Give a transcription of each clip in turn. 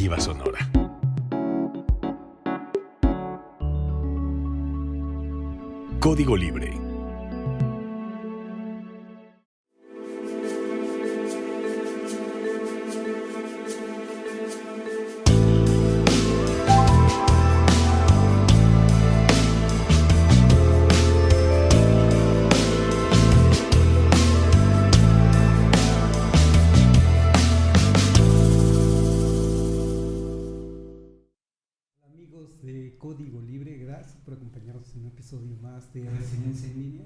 Iniciativa Sonora. Código Libre. De Código Libre, gracias por acompañarnos en un episodio más de Enseñanza en Línea.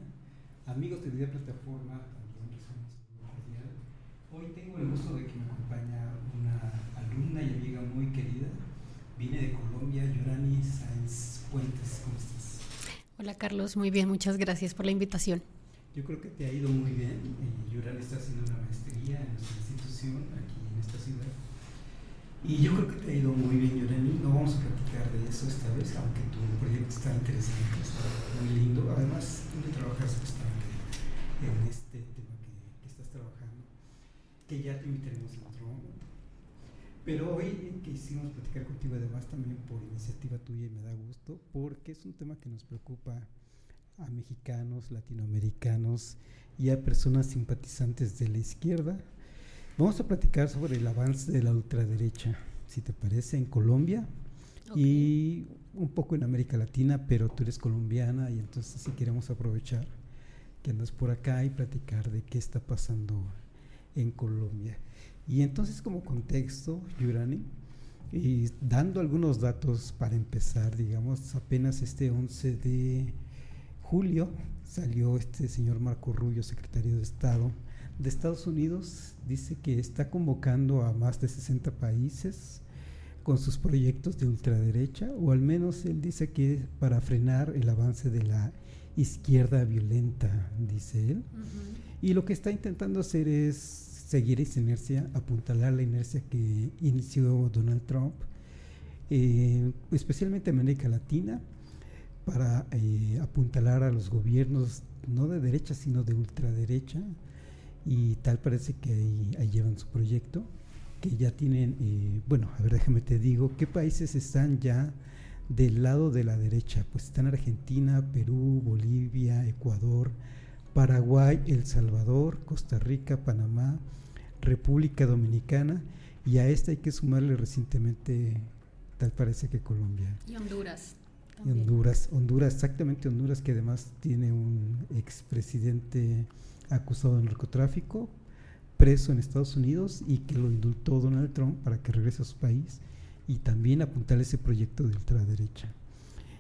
Amigos de Vida Plataforma, también les un saludo cordial. Hoy tengo el gusto de que me acompaña una alumna y amiga muy querida. Viene de Colombia, Yorani Sáenz Puentes. ¿Cómo estás? Hola Carlos, muy bien, muchas gracias por la invitación. Yo creo que te ha ido muy bien. Yorani está haciendo una maestría en nuestra institución aquí en esta ciudad. Y yo creo que te ha ido muy bien, Yorani. No vamos a platicar de eso esta vez, aunque tu proyecto está interesante, está muy lindo. Además, tú trabajas bastante en este tema que estás trabajando, que ya te invitaremos en otro momento. Pero hoy quisimos platicar contigo, además también por iniciativa tuya, y me da gusto, porque es un tema que nos preocupa a mexicanos, latinoamericanos y a personas simpatizantes de la izquierda. Vamos a platicar sobre el avance de la ultraderecha, si te parece, en Colombia y un poco en América Latina, pero tú eres colombiana y entonces sí queremos aprovechar que andas por acá y platicar de qué está pasando en Colombia. Y entonces, como contexto, Yorani, y dando algunos datos para empezar, digamos, apenas este 11 de julio salió este señor Marco Rubio, secretario de Estado de Estados Unidos, dice que está convocando a más de 60 países con sus proyectos de ultraderecha, o al menos él dice que para frenar el avance de la izquierda violenta, dice él. Y lo que está intentando hacer es seguir esa inercia, apuntalar la inercia que inició Donald Trump, especialmente en América Latina, para apuntalar a los gobiernos no de derecha sino de ultraderecha. Y tal parece que ahí llevan su proyecto, que ya tienen, bueno, a ver, déjame te digo, ¿qué países están ya del lado de la derecha? Pues están Argentina, Perú, Bolivia, Ecuador, Paraguay, El Salvador, Costa Rica, Panamá, República Dominicana, y a esta hay que sumarle recientemente, tal parece que Colombia. Y Honduras. Y Honduras, exactamente, Honduras, que además tiene un expresidente acusado de narcotráfico, preso en Estados Unidos, y que lo indultó Donald Trump para que regrese a su país y también apuntar ese proyecto de ultraderecha.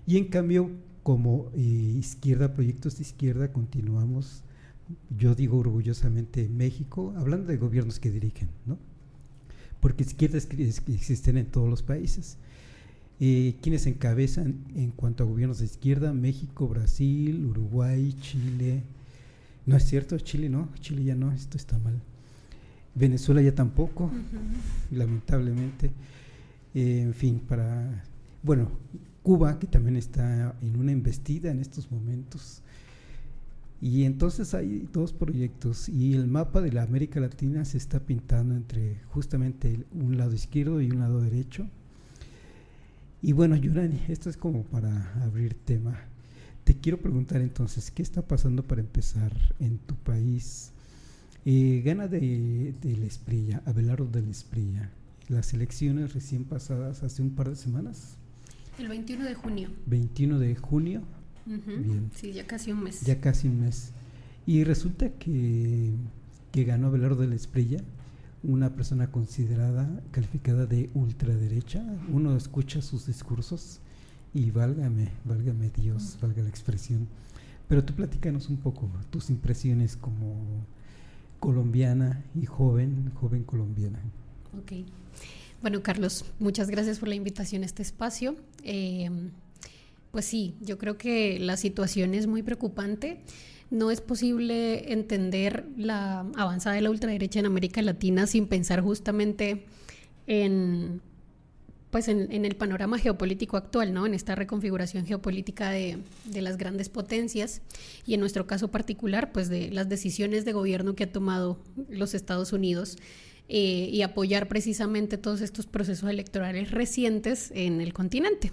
Y en cambio, como izquierda, proyectos de izquierda, continuamos, yo digo orgullosamente, México, hablando de gobiernos que dirigen, ¿no? Porque izquierdas existen en todos los países. ¿Quiénes encabezan en cuanto a gobiernos de izquierda? México, Brasil, Uruguay, Chile. No es cierto, Chile no, Chile ya no, esto está mal. Venezuela ya tampoco, lamentablemente. En fin, bueno, Cuba, que también está en una embestida en estos momentos. Y entonces hay dos proyectos, y el mapa de la América Latina se está pintando entre justamente un lado izquierdo y un lado derecho. Y bueno, Yorani, esto es como para abrir tema. Te quiero preguntar entonces, ¿qué está pasando para empezar en tu país? Gana de Espriella, Abelardo del Espriella, las elecciones recién pasadas hace un par de semanas. El 21 de junio. 21 de junio. Bien. Sí, ya casi un mes. Ya casi un mes. Y resulta que ganó Abelardo del Espriella, una persona considerada, calificada de ultraderecha. Uno escucha sus discursos y válgame Dios, valga la expresión. Pero tú platícanos un poco tus impresiones como colombiana y joven colombiana. Ok. Bueno, Carlos, muchas gracias por la invitación a este espacio. Pues sí, yo creo que la situación es muy preocupante. No es posible entender la avanzada de la ultraderecha en América Latina sin pensar justamente en el panorama geopolítico actual, ¿no? En esta reconfiguración geopolítica de las grandes potencias, y en nuestro caso particular, pues de las decisiones de gobierno que ha tomado los Estados Unidos y apoyar precisamente todos estos procesos electorales recientes en el continente.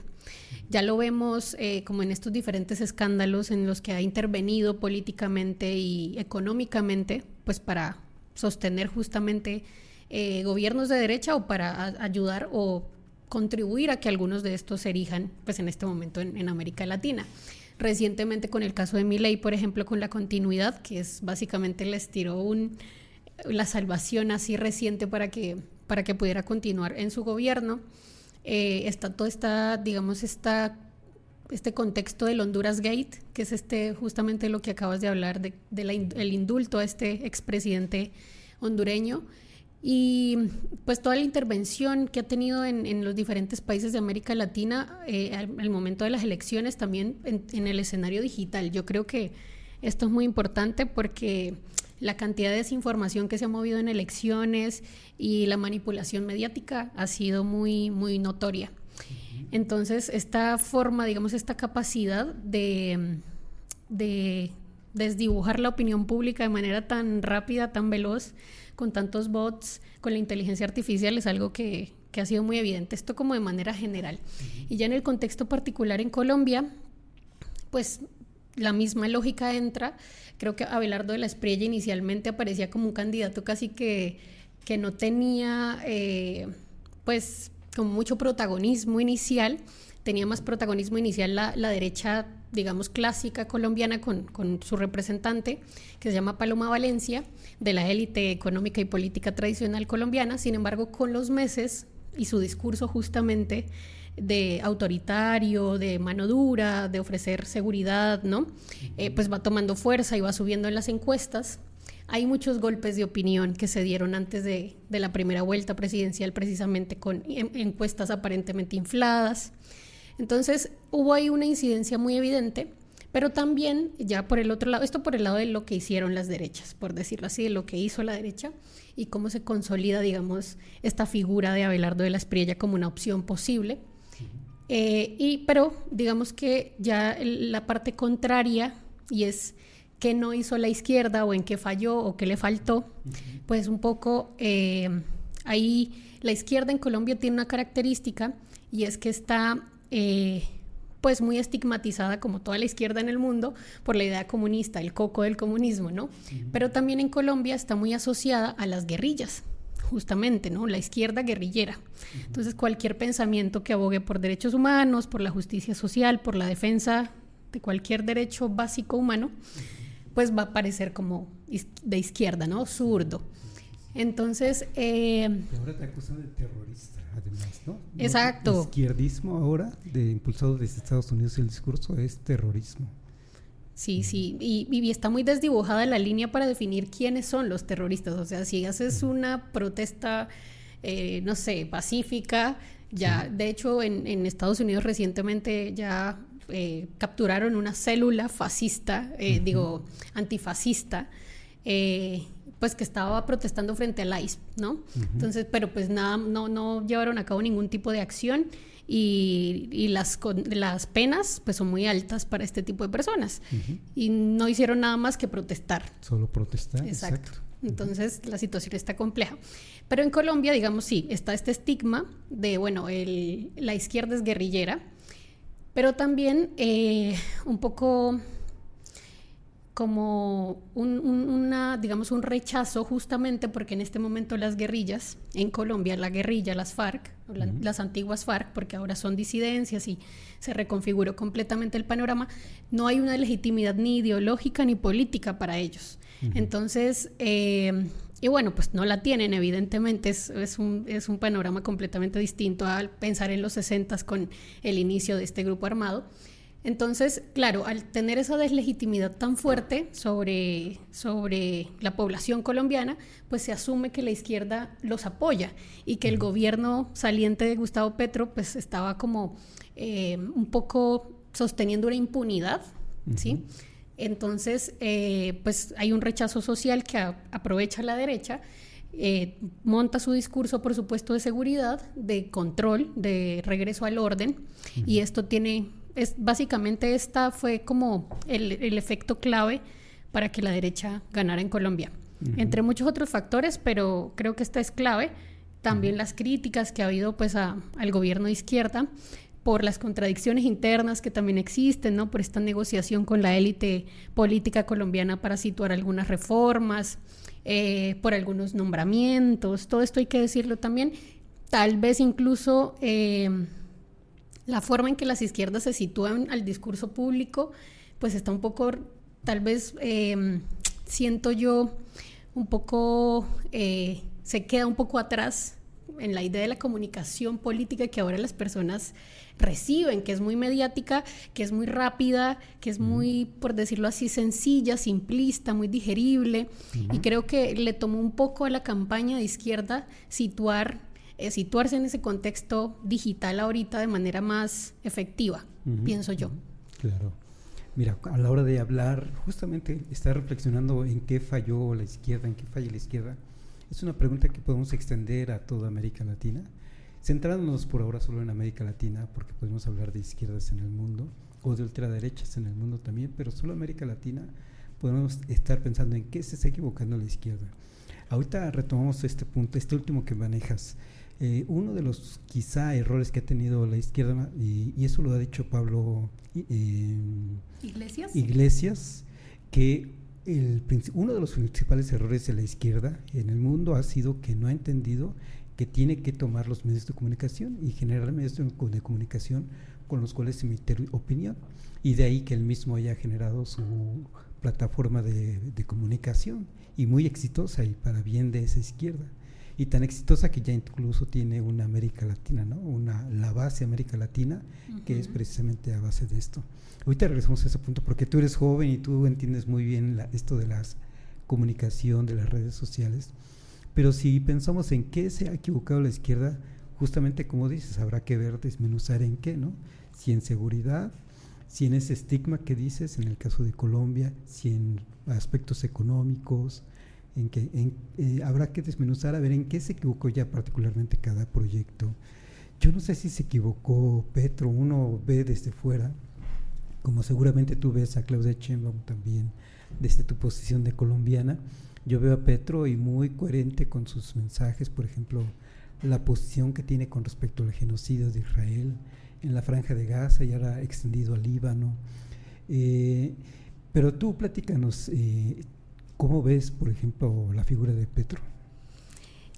Ya lo vemos como en estos diferentes escándalos en los que ha intervenido políticamente y económicamente, pues para sostener justamente gobiernos de derecha o para ayudar o contribuir a que algunos de estos se erijan pues en este momento en América Latina. Recientemente con el caso de Milei, por ejemplo, con la continuidad, que es básicamente les tiró la salvación así reciente para que pudiera continuar en su gobierno. Está todo este contexto del Honduras Gate, que es justamente lo que acabas de hablar, el indulto a este expresidente hondureño, y pues toda la intervención que ha tenido en los diferentes países de América Latina al momento de las elecciones, también en el escenario digital. Yo creo que esto es muy importante porque la cantidad de desinformación que se ha movido en elecciones y la manipulación mediática ha sido muy, muy notoria. Entonces, esta forma, digamos, esta capacidad de desdibujar la opinión pública de manera tan rápida, tan veloz, con tantos bots, con la inteligencia artificial, es algo que ha sido muy evidente. Esto como de manera general. Y ya en el contexto particular en Colombia, pues la misma lógica entra. Creo que Abelardo de la Espriella inicialmente aparecía como un candidato casi que no tenía pues como mucho protagonismo inicial. Tenía más protagonismo inicial la derecha, digamos, clásica colombiana con su representante, que se llama Paloma Valencia, de la élite económica y política tradicional colombiana. Sin embargo, con los meses y su discurso justamente de autoritario, de mano dura, de ofrecer seguridad, ¿no? Pues va tomando fuerza y va subiendo en las encuestas. Hay muchos golpes de opinión que se dieron antes de la primera vuelta presidencial, precisamente con encuestas aparentemente infladas. Entonces hubo ahí una incidencia muy evidente, pero también ya por el otro lado, esto por el lado de lo que hicieron las derechas, por decirlo así, de lo que hizo la derecha y cómo se consolida, digamos, esta figura de Abelardo de la Espriella como una opción posible. Pero digamos que ya la parte contraria, y es qué no hizo la izquierda o en qué falló o qué le faltó, pues un poco ahí la izquierda en Colombia tiene una característica, y es que está pues muy estigmatizada, como toda la izquierda en el mundo, por la idea comunista, el coco del comunismo, ¿no? Pero también en Colombia está muy asociada a las guerrillas, justamente, ¿no? La izquierda guerrillera. Entonces, cualquier pensamiento que abogue por derechos humanos, por la justicia social, por la defensa de cualquier derecho básico humano, pues va a parecer como de izquierda, ¿no? Zurdo. Entonces... Y ahora te acusan de terrorista, además, ¿no? Exacto. El izquierdismo ahora, impulsado desde Estados Unidos, el discurso es terrorismo. Sí, sí, y está muy desdibujada la línea para definir quiénes son los terroristas. O sea, si haces una protesta, no sé, pacífica, ya, de hecho, en Estados Unidos recientemente ya capturaron una célula fascista, antifascista, pues que estaba protestando frente al ICE, ¿no? Entonces, pero pues nada, no llevaron a cabo ningún tipo de acción. Y las penas pues son muy altas para este tipo de personas, y no hicieron nada más que protestar. Solo protestar. Exacto. Entonces la situación está compleja, pero en Colombia, digamos, sí, está este estigma de, bueno, la izquierda es guerrillera, pero también un poco como digamos, un rechazo, justamente porque en este momento las guerrillas en Colombia, la guerrilla, las FARC, las antiguas FARC, porque ahora son disidencias y se reconfiguró completamente el panorama, no hay una legitimidad ni ideológica ni política para ellos. Entonces, y bueno, pues no la tienen, evidentemente, es un panorama completamente distinto al pensar en los 60s con el inicio de este grupo armado. Entonces, claro, al tener esa deslegitimidad tan fuerte sobre la población colombiana, pues se asume que la izquierda los apoya y que el gobierno saliente de Gustavo Petro pues estaba como un poco sosteniendo una impunidad, ¿sí? Entonces, pues hay un rechazo social que aprovecha la derecha, monta su discurso, por supuesto, de seguridad, de control, de regreso al orden, y esto básicamente esta fue como el efecto clave para que la derecha ganara en Colombia. entre muchos otros factores, pero creo que esta es clave. También las críticas que ha habido pues al gobierno de izquierda por las contradicciones internas que también existen, ¿no? Por esta negociación con la élite política colombiana para situar algunas reformas, por algunos nombramientos, todo esto hay que decirlo también. Tal vez incluso la forma en que las izquierdas se sitúan al discurso público, pues está un poco, tal vez siento yo, un poco, se queda un poco atrás en la idea de la comunicación política que ahora las personas reciben, que es muy mediática, que es muy rápida, que es muy, por decirlo así, sencilla, simplista, muy digerible. Y creo que le tomó un poco a la campaña de izquierda situarse en ese contexto digital ahorita de manera más efectiva, pienso yo. Claro. Mira, a la hora de hablar, justamente estar reflexionando en qué falló la izquierda, en qué falla la izquierda, es una pregunta que podemos extender a toda América Latina, centrándonos por ahora solo en América Latina, porque podemos hablar de izquierdas en el mundo, o de ultraderechas en el mundo también, pero solo América Latina podemos estar pensando en qué se está equivocando la izquierda. Ahorita retomamos este punto, este último que manejas. Uno de los quizá errores que ha tenido la izquierda, y eso lo ha dicho Pablo Iglesias, que uno de los principales errores de la izquierda en el mundo ha sido que no ha entendido que tiene que tomar los medios de comunicación y generar medios de comunicación con los cuales emitir opinión, y de ahí que él mismo haya generado su plataforma de comunicación, y muy exitosa y para bien de esa izquierda, y tan exitosa que ya incluso tiene una América Latina, ¿no? La base América Latina, que es precisamente a base de esto. Ahorita regresamos a ese punto porque tú eres joven y tú entiendes muy bien esto de la comunicación, de las redes sociales, pero si pensamos en qué se ha equivocado la izquierda, justamente como dices, habrá que ver, desmenuzar en qué, ¿no? Si en seguridad, si en ese estigma que dices, en el caso de Colombia, si en aspectos económicos, habrá que desmenuzar a ver en qué se equivocó ya particularmente cada proyecto. Yo no sé si se equivocó Petro, uno ve desde fuera, como seguramente tú ves a Claudia Sheinbaum también desde tu posición de colombiana. Yo veo a Petro y muy coherente con sus mensajes, por ejemplo, la posición que tiene con respecto al genocidio de Israel en la Franja de Gaza y ahora extendido al Líbano. Pero tú platícanos, ¿cómo ves, por ejemplo, la figura de Petro?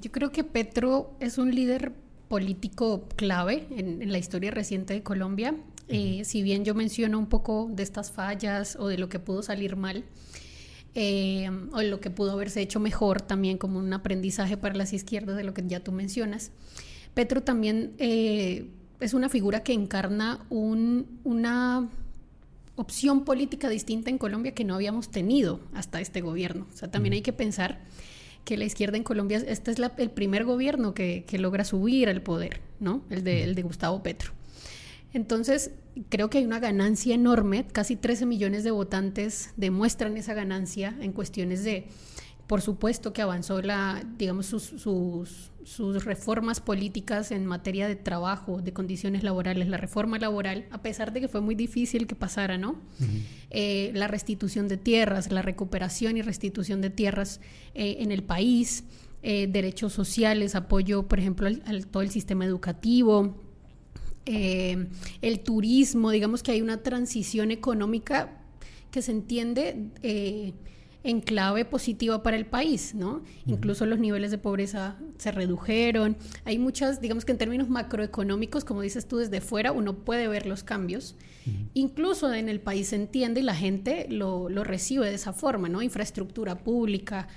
Yo creo que Petro es un líder político clave en la historia reciente de Colombia. Si bien yo menciono un poco de estas fallas o de lo que pudo salir mal, o lo que pudo haberse hecho mejor también como un aprendizaje para las izquierdas de lo que ya tú mencionas, Petro también es una figura que encarna una opción política distinta en Colombia que no habíamos tenido hasta este gobierno. O sea, también hay que pensar que la izquierda en Colombia, este es el primer gobierno que logra subir al poder, ¿no? El de Gustavo Petro. Entonces, creo que hay una ganancia enorme, casi 13 millones de votantes demuestran esa ganancia en cuestiones de, por supuesto que avanzó sus reformas políticas en materia de trabajo, de condiciones laborales, la reforma laboral, a pesar de que fue muy difícil que pasara, ¿no? La restitución de tierras, la recuperación y restitución de tierras en el país, derechos sociales, apoyo, por ejemplo, al todo el sistema educativo, el turismo, digamos que hay una transición económica que se entiende en clave positiva para el país, ¿no? Incluso los niveles de pobreza se redujeron. Hay muchas, digamos que en términos macroeconómicos, como dices tú, desde fuera uno puede ver los cambios. Incluso en el país se entiende y la gente lo recibe de esa forma, ¿no? Infraestructura pública,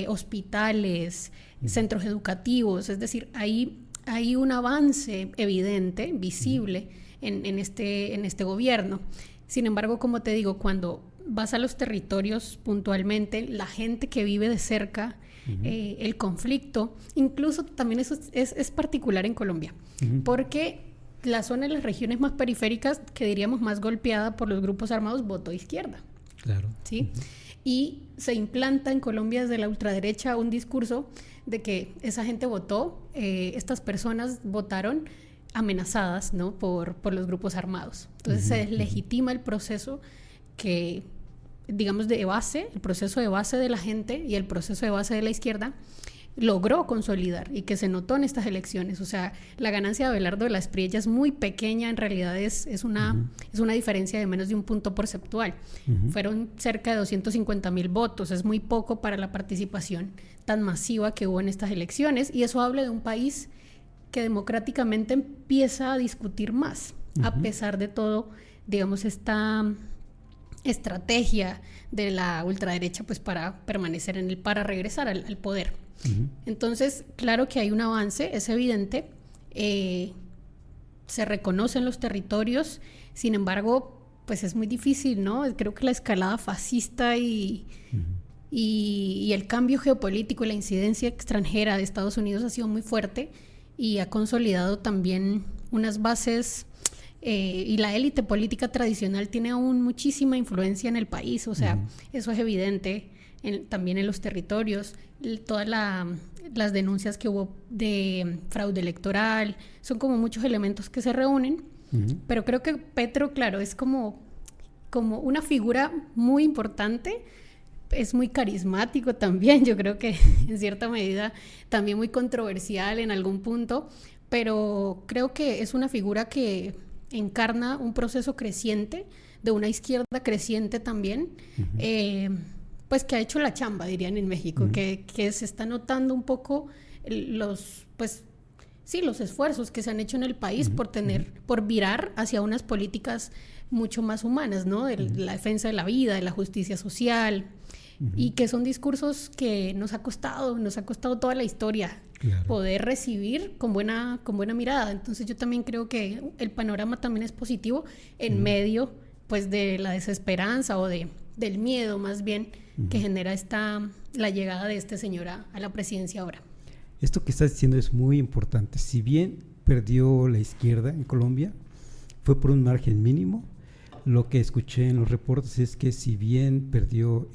hospitales, centros educativos, es decir, hay un avance evidente, visible en este gobierno. Sin embargo, como te digo, cuando vas a los territorios puntualmente, la gente que vive de cerca, el conflicto, incluso también eso es particular en Colombia, porque la zona de las regiones más periféricas, que diríamos más golpeada por los grupos armados, votó izquierda. Claro. ¿Sí? Y se implanta en Colombia desde la ultraderecha un discurso de que esa gente votó, estas personas votaron amenazadas, ¿no? por los grupos armados. Entonces se deslegitima el proceso que digamos, de base, el proceso de base de la gente y el proceso de base de la izquierda, logró consolidar y que se notó en estas elecciones. O sea, la ganancia de Abelardo de la Espriella es muy pequeña, en realidad es una diferencia de menos de un punto porcentual. Fueron cerca de 250,000 votos, es muy poco para la participación tan masiva que hubo en estas elecciones, y eso habla de un país que democráticamente empieza a discutir más, a pesar de todo, digamos, esta estrategia de la ultraderecha pues para permanecer para regresar al poder. Entonces, claro que hay un avance, es evidente, se reconocen los territorios, sin embargo, pues es muy difícil, ¿no? Creo que la escalada fascista y el cambio geopolítico y la incidencia extranjera de Estados Unidos ha sido muy fuerte y ha consolidado también unas bases, y la élite política tradicional tiene aún muchísima influencia en el país, o sea, eso es evidente también en los territorios. Todas las denuncias que hubo de fraude electoral, son como muchos elementos que se reúnen, pero creo que Petro, claro, es como una figura muy importante, es muy carismático también, yo creo que en cierta medida también muy controversial en algún punto, pero creo que es una figura que encarna un proceso creciente, de una izquierda creciente también, pues que ha hecho la chamba, dirían en México, que se está notando un poco los esfuerzos que se han hecho en el país por virar hacia unas políticas mucho más humanas, ¿no? De la defensa de la vida, de la justicia social, y que son discursos que nos ha costado toda la historia poder recibir con buena mirada. Entonces yo también creo que el panorama también es positivo en medio pues de la desesperanza o del miedo más bien que genera la llegada de este señor a la presidencia ahora. Esto que estás diciendo es muy importante. Si bien perdió la izquierda en Colombia, fue por un margen mínimo. Lo que escuché en los reportes es que si bien perdió,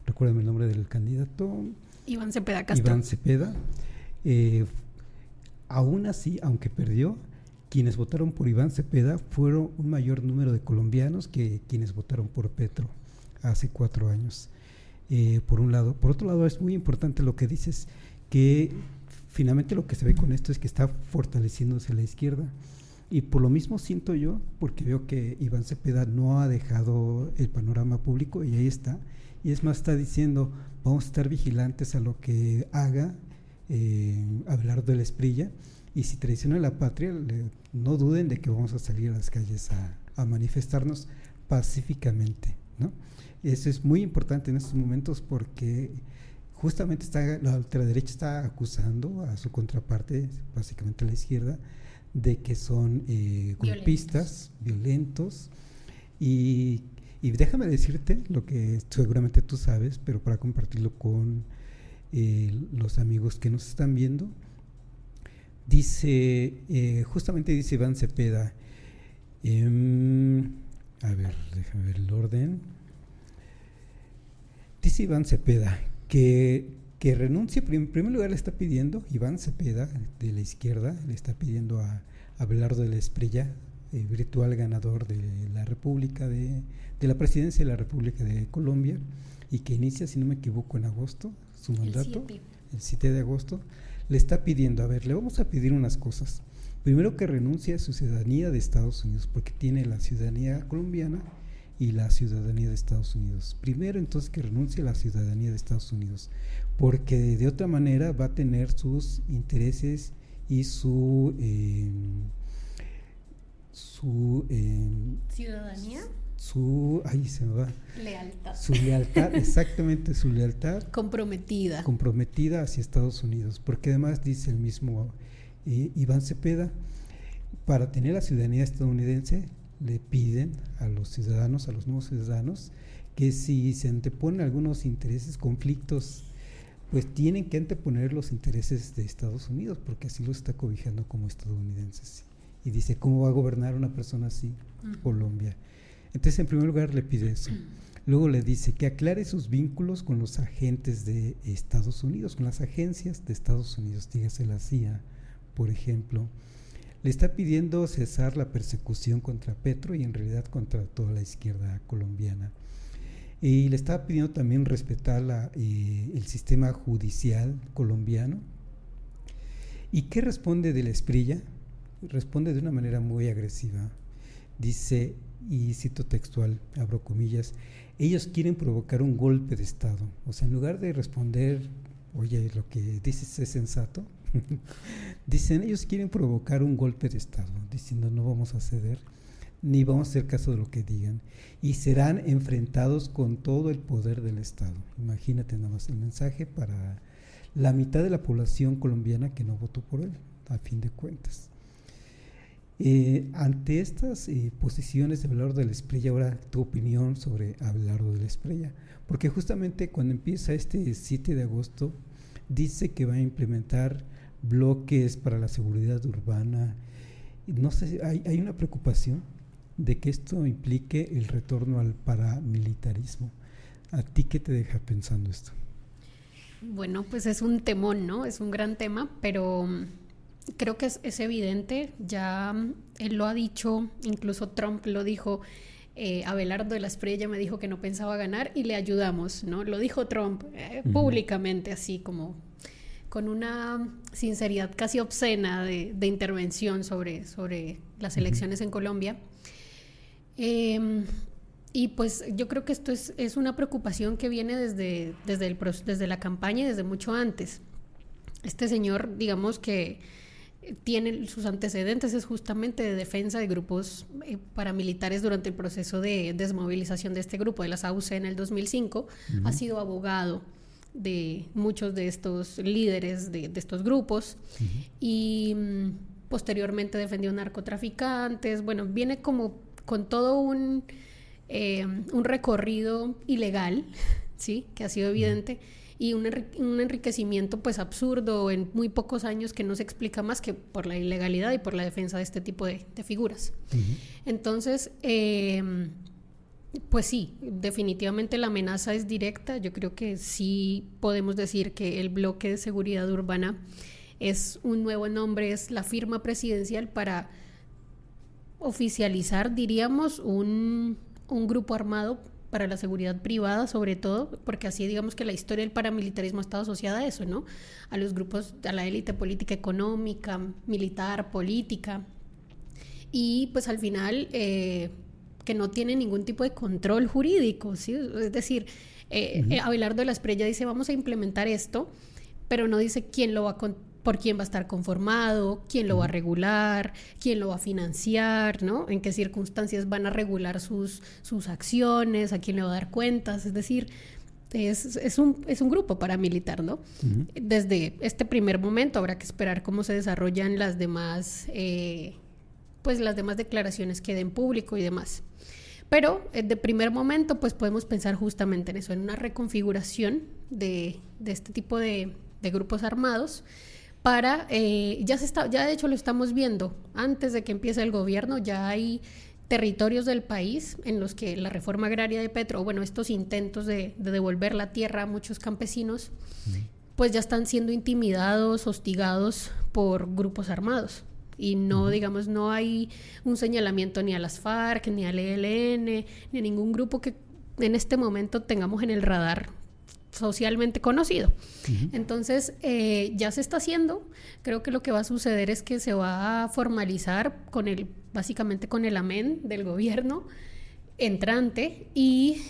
recuérdame el nombre del candidato. Iván Cepeda Castro. Iván Cepeda. Aún así, aunque perdió, quienes votaron por Iván Cepeda fueron un mayor número de colombianos que quienes votaron por Petro hace 4 años. Por un lado. Por otro lado, es muy importante lo que dices, que finalmente lo que se ve con esto es que está fortaleciéndose la izquierda. Y por lo mismo siento yo, porque veo que Iván Cepeda no ha dejado el panorama público y ahí está. Y es más, está diciendo, vamos a estar vigilantes a lo que haga Abelardo de la Espriella, y si traiciona la patria, no duden de que vamos a salir a las calles a manifestarnos pacíficamente, ¿no? Eso es muy importante en estos momentos porque justamente la ultraderecha está acusando a su contraparte, básicamente la izquierda, de que son golpistas, violentos, y déjame decirte lo que seguramente tú sabes, pero para compartirlo con los amigos que nos están viendo. Justamente dice Iván Cepeda, a ver, déjame ver el orden. Dice Iván Cepeda que renuncie. En primer lugar le está pidiendo, Iván Cepeda de la izquierda, le está pidiendo a Abelardo de la Espriella, virtual ganador de la República, de la presidencia de la República de Colombia, y que inicia, si no me equivoco, en agosto, su mandato, el 7 de agosto, le está pidiendo, a ver, le vamos a pedir unas cosas. Primero, que renuncie a su ciudadanía de Estados Unidos, porque tiene la ciudadanía colombiana y la ciudadanía de Estados Unidos. Primero, entonces, que renuncie a la ciudadanía de Estados Unidos, porque de otra manera va a tener sus intereses y su ciudadanía, ahí se me va, lealtad, su lealtad, exactamente, su lealtad comprometida hacia Estados Unidos, porque además dice el mismo Iván Cepeda, para tener la ciudadanía estadounidense le piden a los nuevos ciudadanos, que si se anteponen algunos intereses, conflictos, pues tienen que anteponer los intereses de Estados Unidos, porque así los está cobijando como estadounidenses. Y dice, ¿cómo va a gobernar una persona así Colombia? Entonces, en primer lugar, le pide eso. Luego le dice que aclare sus vínculos con los agentes de Estados Unidos, con las agencias de Estados Unidos, dígase la CIA, por ejemplo. Le está pidiendo cesar la persecución contra Petro y en realidad contra toda la izquierda colombiana. Y le estaba pidiendo también respetar el sistema judicial colombiano. ¿Y qué responde de la Espriella? Responde de una manera muy agresiva. Dice, y cito textual, abro comillas, ellos quieren provocar un golpe de Estado. O sea, en lugar de responder, oye, lo que dices es sensato, dicen, ellos quieren provocar un golpe de Estado, diciendo no vamos a ceder, ni vamos a hacer caso de lo que digan, y serán enfrentados con todo el poder del Estado. Imagínate nada más el mensaje para la mitad de la población colombiana que no votó por él, a fin de cuentas. Ante estas posiciones de Abelardo de la Espriella, ahora tu opinión sobre Abelardo de la Espriella, porque justamente cuando empieza este 7 de agosto dice que va a implementar bloques para la seguridad urbana. No sé, hay una preocupación de que esto implique el retorno al paramilitarismo. ¿A ti qué te deja pensando esto? Bueno, pues es un temón, ¿no? Es un gran tema, pero creo que es evidente, ya él lo ha dicho, incluso Trump lo dijo, Abelardo de la Espriella me dijo que no pensaba ganar y le ayudamos, ¿no? Lo dijo Trump públicamente, así como con una sinceridad casi obscena de intervención sobre las elecciones en Colombia. Y pues yo creo que esto es una preocupación que viene desde la campaña y desde mucho antes. Este señor, digamos que tiene sus antecedentes, es justamente de defensa de grupos paramilitares durante el proceso de desmovilización de este grupo, de las AUC en el 2005. Ha sido abogado de muchos de estos líderes de estos grupos y posteriormente defendió narcotraficantes. Bueno, viene como con todo un recorrido ilegal, ¿sí? Que ha sido evidente, y un enriquecimiento pues absurdo en muy pocos años que no se explica más que por la ilegalidad y por la defensa de este tipo de figuras. Entonces, pues sí, definitivamente la amenaza es directa. Yo creo que sí podemos decir que el bloque de seguridad urbana es un nuevo nombre, es la firma presidencial para oficializar, diríamos, un grupo armado para la seguridad privada, sobre todo, porque así digamos que la historia del paramilitarismo ha estado asociada a eso, ¿no? A los grupos, a la élite política económica, militar, política, y pues al final que no tiene ningún tipo de control jurídico, ¿sí? Es decir, Abelardo de la Espriella dice vamos a implementar esto, pero no dice quién lo va a por quién va a estar conformado, quién lo va a regular, quién lo va a financiar, ¿no? En qué circunstancias van a regular sus acciones, a quién le va a dar cuentas. Es decir, es un grupo paramilitar, ¿no? Desde este primer momento habrá que esperar cómo se desarrollan las demás declaraciones que den público y demás. Pero de primer momento pues podemos pensar justamente en eso, en una reconfiguración de este tipo de grupos armados para, ya de hecho lo estamos viendo, antes de que empiece el gobierno ya hay territorios del país en los que la reforma agraria de Petro, bueno, estos intentos de devolver la tierra a muchos campesinos, pues ya están siendo intimidados, hostigados por grupos armados. Y no, digamos, no hay un señalamiento ni a las FARC, ni al ELN, ni a ningún grupo que en este momento tengamos en el radar socialmente conocido. Entonces, ya se está haciendo. Creo que lo que va a suceder es que se va a formalizar básicamente con el amén del gobierno entrante y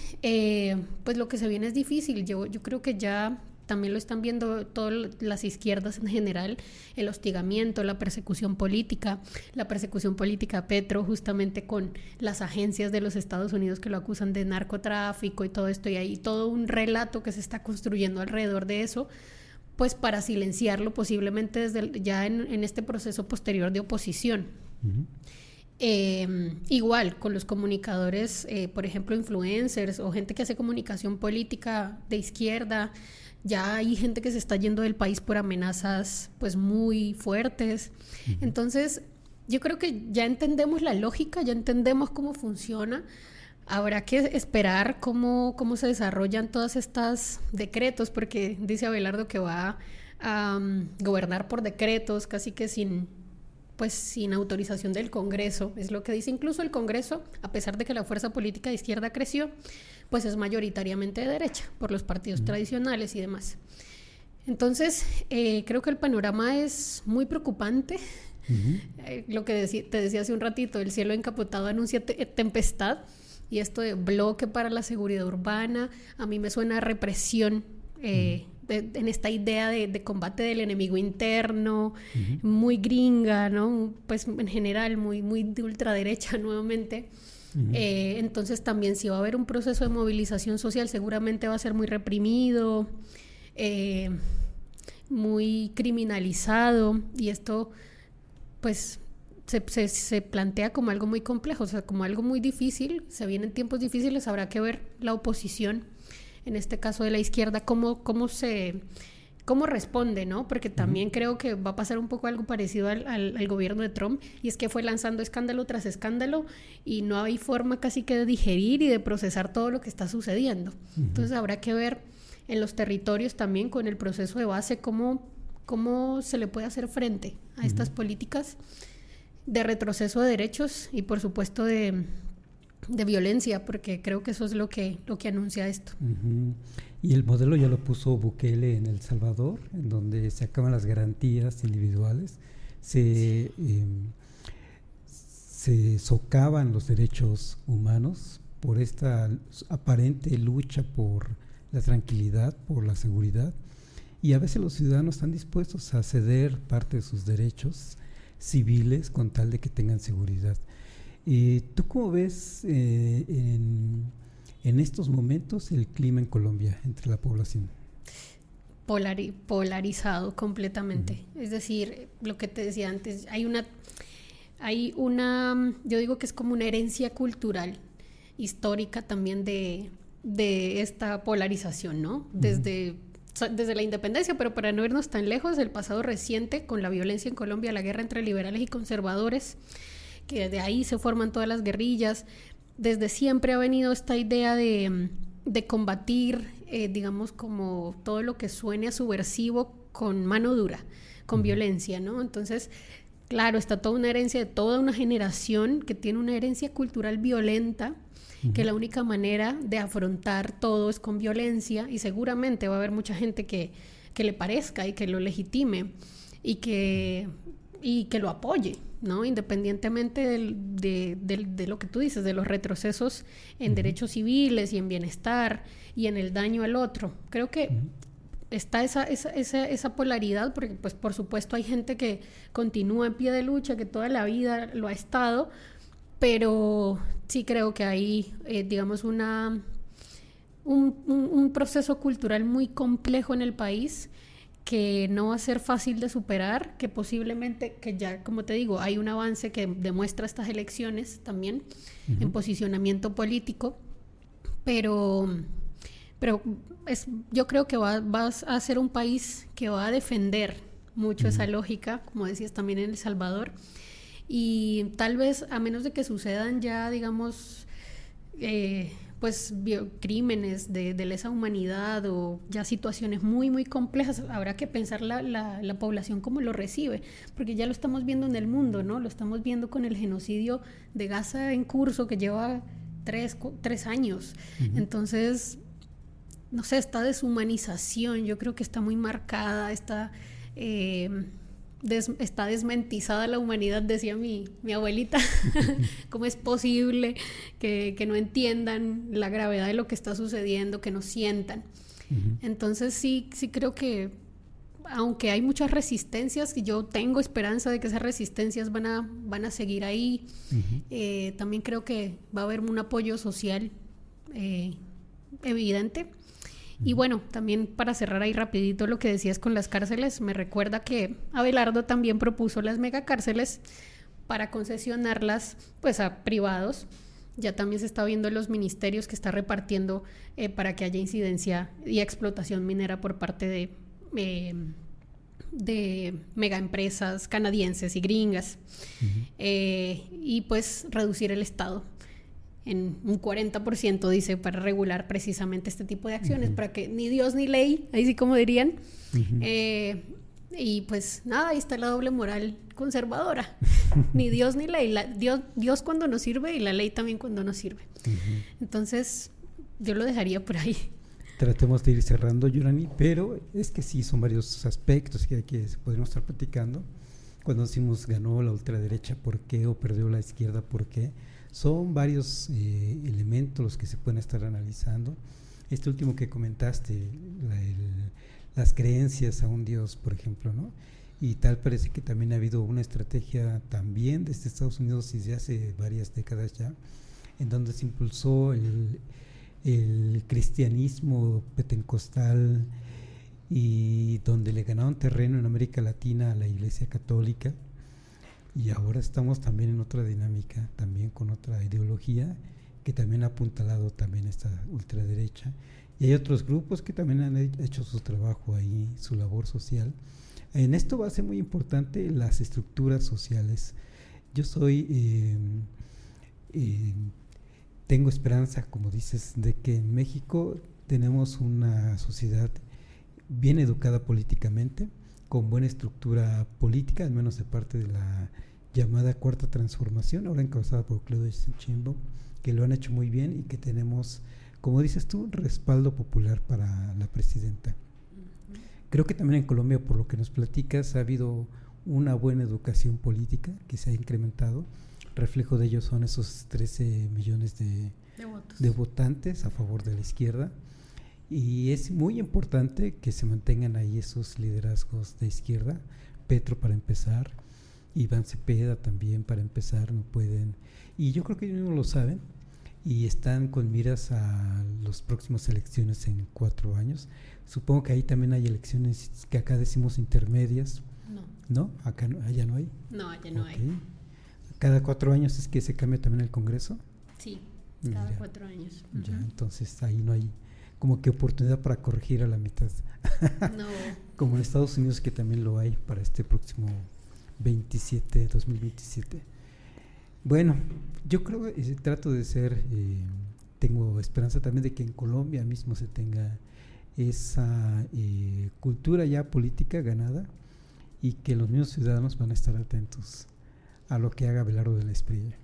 pues lo que se viene es difícil. Yo creo que ya también lo están viendo todas las izquierdas en general, el hostigamiento, la persecución política a Petro, justamente con las agencias de los Estados Unidos que lo acusan de narcotráfico y todo esto, y hay todo un relato que se está construyendo alrededor de eso, pues para silenciarlo posiblemente ya en este proceso posterior de oposición. Igual con los comunicadores, por ejemplo influencers o gente que hace comunicación política de izquierda. Ya hay gente que se está yendo del país por amenazas pues muy fuertes. Entonces yo creo que ya entendemos la lógica, ya entendemos cómo funciona. Habrá que esperar cómo se desarrollan todos estos decretos, porque dice Abelardo que va a gobernar por decretos, casi que sin autorización del Congreso. Es lo que dice incluso el Congreso, a pesar de que la fuerza política de izquierda creció, pues es mayoritariamente de derecha, por los partidos tradicionales y demás. Entonces, creo que el panorama es muy preocupante. Lo que te decía hace un ratito, el cielo encapotado anuncia tempestad, y esto de bloque para la seguridad urbana, a mí me suena a represión, en esta idea de combate del enemigo interno, muy gringa, ¿no? Pues en general muy de ultraderecha nuevamente. Entonces también si va a haber un proceso de movilización social, seguramente va a ser muy reprimido, muy criminalizado, y esto pues se plantea como algo muy complejo, o sea, como algo muy difícil. Se vienen tiempos difíciles, habrá que ver la oposición, en este caso de la izquierda, cómo responde, ¿no? Porque también creo que va a pasar un poco algo parecido al gobierno de Trump, y es que fue lanzando escándalo tras escándalo y no hay forma casi que de digerir y de procesar todo lo que está sucediendo. Entonces habrá que ver en los territorios también, con el proceso de base, cómo se le puede hacer frente a estas políticas de retroceso de derechos y por supuesto de violencia, porque creo que eso es lo que anuncia esto. Y el modelo ya lo puso Bukele en El Salvador, en donde se acaban las garantías individuales, se socavan los derechos humanos por esta aparente lucha por la tranquilidad, por la seguridad, y a veces los ciudadanos están dispuestos a ceder parte de sus derechos civiles con tal de que tengan seguridad. ¿Tú cómo ves en estos momentos el clima en Colombia entre la población? Polarizado completamente. Es decir, lo que te decía antes, hay una, yo digo que es como una herencia cultural, histórica también de esta polarización, ¿no? Desde la independencia, pero para no irnos tan lejos, el pasado reciente con la violencia en Colombia, la guerra entre liberales y conservadores, que de ahí se forman todas las guerrillas. Desde siempre ha venido esta idea de combatir, digamos, como todo lo que suene a subversivo con mano dura, con violencia, ¿no? Entonces, claro, está toda una herencia de toda una generación que tiene una herencia cultural violenta, que la única manera de afrontar todo es con violencia, y seguramente va a haber mucha gente que le parezca y que lo legitime y que lo apoye, ¿no? Independientemente de lo que tú dices, de los retrocesos en derechos civiles y en bienestar y en el daño al otro. Creo que está esa polaridad, porque pues por supuesto hay gente que continúa en pie de lucha, que toda la vida lo ha estado, pero sí creo que hay, digamos, un proceso cultural muy complejo en el país, que no va a ser fácil de superar, que posiblemente, que ya, como te digo, hay un avance que demuestra estas elecciones también en posicionamiento político, pero yo creo que va a ser un país que va a defender mucho esa lógica, como decías también en El Salvador, y tal vez, a menos de que sucedan ya, digamos, pues crímenes de lesa humanidad o ya situaciones muy muy complejas, habrá que pensar la población cómo lo recibe, porque ya lo estamos viendo en el mundo, ¿no? Lo estamos viendo con el genocidio de Gaza en curso, que lleva 3 años. Entonces, no sé, esta deshumanización yo creo que está muy marcada, está desmentizada la humanidad, decía mi abuelita. ¿Cómo es posible que no entiendan la gravedad de lo que está sucediendo, que no sientan? Entonces sí creo que, aunque hay muchas resistencias, yo tengo esperanza de que esas resistencias van a seguir ahí. También creo que va a haber un apoyo social evidente. Y bueno, también para cerrar ahí rapidito lo que decías con las cárceles, me recuerda que Abelardo también propuso las megacárceles para concesionarlas pues a privados. Ya también se está viendo en los ministerios que está repartiendo para que haya incidencia y explotación minera por parte de megaempresas canadienses y gringas, y pues reducir el Estado en un 40%, dice, para regular precisamente este tipo de acciones, para que ni Dios ni ley, ahí sí como dirían. Y pues nada, ahí está la doble moral conservadora. Ni Dios ni ley. Dios cuando nos sirve y la ley también cuando nos sirve. Entonces, yo lo dejaría por ahí. Tratemos de ir cerrando, Yurani, pero es que sí, son varios aspectos que podemos estar platicando. Cuando decimos ganó la ultraderecha, ¿por qué? O perdió la izquierda, ¿por qué? Son varios elementos los que se pueden estar analizando. Este último que comentaste, las creencias a un Dios, por ejemplo, ¿no? Y tal parece que también ha habido una estrategia también desde Estados Unidos desde hace varias décadas ya, en donde se impulsó el cristianismo pentecostal y donde le ganaron terreno en América Latina a la Iglesia Católica, y ahora estamos también en otra dinámica, también con otra ideología que también ha apuntalado también esta ultraderecha, y hay otros grupos que también han hecho su trabajo ahí, su labor social. En esto va a ser muy importante las estructuras sociales. Yo tengo esperanza, como dices, de que en México tenemos una sociedad bien educada políticamente, con buena estructura política, al menos de parte de la llamada Cuarta Transformación, ahora encabezada por Claudia Sheinbaum, que lo han hecho muy bien y que tenemos, como dices tú, respaldo popular para la presidenta. Creo que también en Colombia, por lo que nos platicas, ha habido una buena educación política que se ha incrementado. Reflejo de ello son esos 13 millones de votantes a favor de la izquierda, y es muy importante que se mantengan ahí esos liderazgos de izquierda. Petro para empezar, Iván Cepeda también para empezar, no pueden, y yo creo que ellos mismos lo saben y están con miras a las próximas elecciones en 4 años. Supongo que ahí también hay elecciones que acá decimos intermedias. ¿No? Acá no, allá no hay. No, allá no hay. ¿Cada 4 años es que se cambia también el Congreso? Sí, cada 4 años. Ya, entonces ahí no hay como que oportunidad para corregir a la mitad. No. Como en Estados Unidos, que también lo hay para este próximo 2027. Bueno, yo creo que trato de ser, tengo esperanza también de que en Colombia mismo se tenga esa cultura ya política ganada, y que los mismos ciudadanos van a estar atentos a lo que haga Abelardo de la Espriella.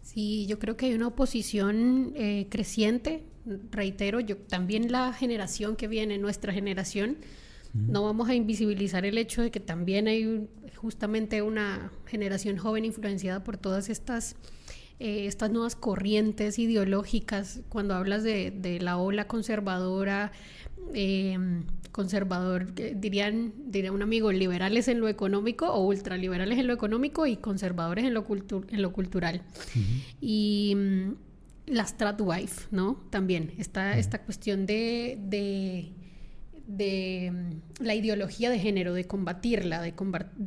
Sí, yo creo que hay una oposición creciente, reitero, yo también la generación que viene, nuestra generación, no vamos a invisibilizar el hecho de que también hay justamente una generación joven influenciada por todas estas nuevas corrientes ideológicas. Cuando hablas de la ola conservadora, diría un amigo, liberales en lo económico o ultraliberales en lo económico y conservadores en lo cultural. Y la Stratwife, ¿no? También está esta cuestión de la ideología de género, de combatirla, de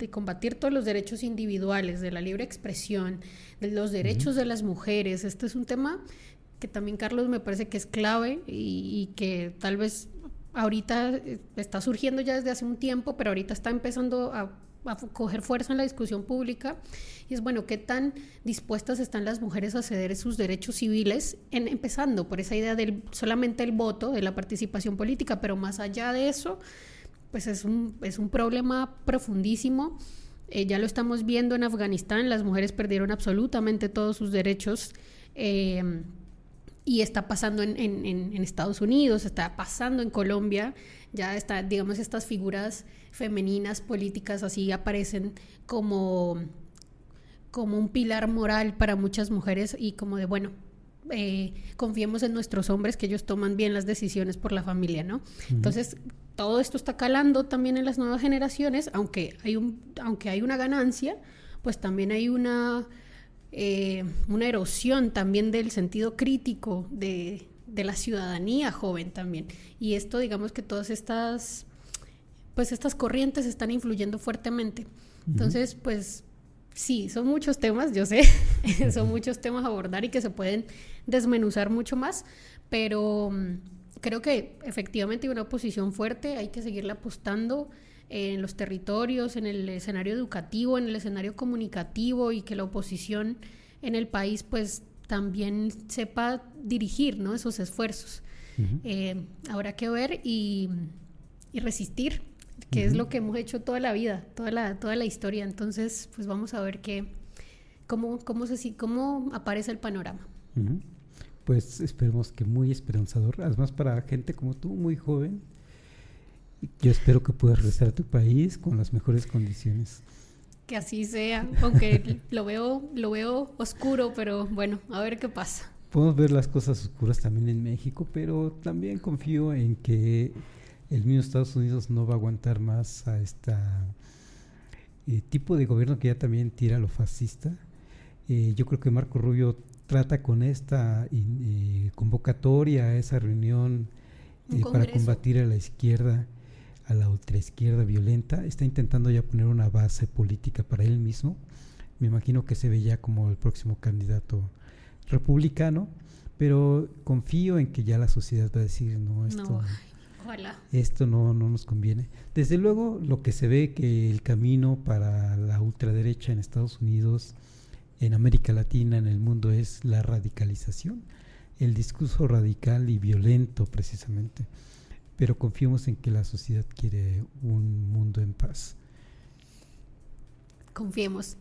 combatir todos los derechos individuales, de la libre expresión, de los derechos de las mujeres. Este es un tema que también, Carlos, me parece que es clave y que tal vez ahorita está surgiendo ya desde hace un tiempo, pero ahorita está empezando a coger fuerza en la discusión pública, y es bueno, qué tan dispuestas están las mujeres a ceder sus derechos civiles, empezando por esa idea del solamente el voto, de la participación política, pero más allá de eso, pues es un problema profundísimo. Ya lo estamos viendo en Afganistán, las mujeres perdieron absolutamente todos sus derechos, y está pasando en Estados Unidos, está pasando en Colombia, ya está, digamos, estas figuras femeninas políticas así aparecen como un pilar moral para muchas mujeres, y como de, bueno, confiemos en nuestros hombres, que ellos toman bien las decisiones por la familia, ¿no? Entonces, todo esto está calando también en las nuevas generaciones, aunque hay una ganancia, pues también hay una erosión también del sentido crítico de la ciudadanía joven también, y esto, digamos que todas estas corrientes están influyendo fuertemente. Entonces, pues sí, son muchos temas, yo sé, son muchos temas a abordar y que se pueden desmenuzar mucho más, pero creo que efectivamente hay una oposición fuerte, hay que seguirla apostando en los territorios, en el escenario educativo, en el escenario comunicativo, y que la oposición en el país pues también sepa dirigir, ¿no?, esos esfuerzos. Habrá que ver y resistir, que es lo que hemos hecho toda la vida, toda la historia. Entonces, pues vamos a ver cómo aparece el panorama. pues esperemos que muy esperanzador, además para gente como tú, muy joven. Yo espero que puedas regresar a tu país con las mejores condiciones. Que así sea, aunque lo veo oscuro, pero bueno, a ver qué pasa. Podemos ver las cosas oscuras también en México, pero también confío en que el mismo Estados Unidos no va a aguantar más a esta tipo de gobierno que ya también tira a lo fascista. Yo creo que Marco Rubio trata con esta convocatoria a esa reunión para combatir a la izquierda, a la ultraizquierda violenta, está intentando ya poner una base política para él mismo. Me imagino que se ve ya como el próximo candidato republicano, pero confío en que ya la sociedad va a decir, no, ojalá. Esto no nos conviene. Desde luego, lo que se ve que el camino para la ultraderecha en Estados Unidos, en América Latina, en el mundo, es la radicalización, el discurso radical y violento precisamente. Pero confiemos en que la sociedad quiere un mundo en paz. Confiemos.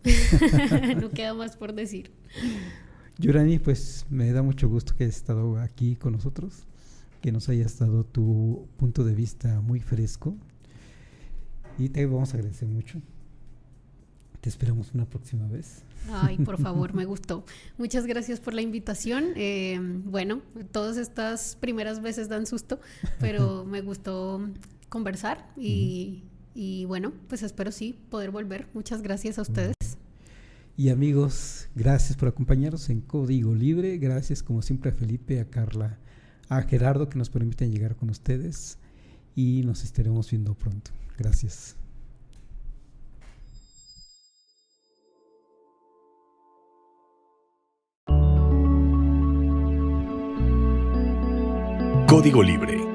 No queda más por decir. Yurani, pues me da mucho gusto que hayas estado aquí con nosotros, que nos hayas dado tu punto de vista muy fresco, y te vamos a agradecer mucho. Te esperamos una próxima vez. Ay, por favor, me gustó. Muchas gracias por la invitación. Bueno, todas estas primeras veces dan susto, pero me gustó conversar y bueno, pues espero sí poder volver. Muchas gracias a ustedes. Y amigos, gracias por acompañarnos en Código Libre. Gracias como siempre a Felipe, a Carla, a Gerardo, que nos permiten llegar con ustedes, y nos estaremos viendo pronto. Gracias. Código Libre.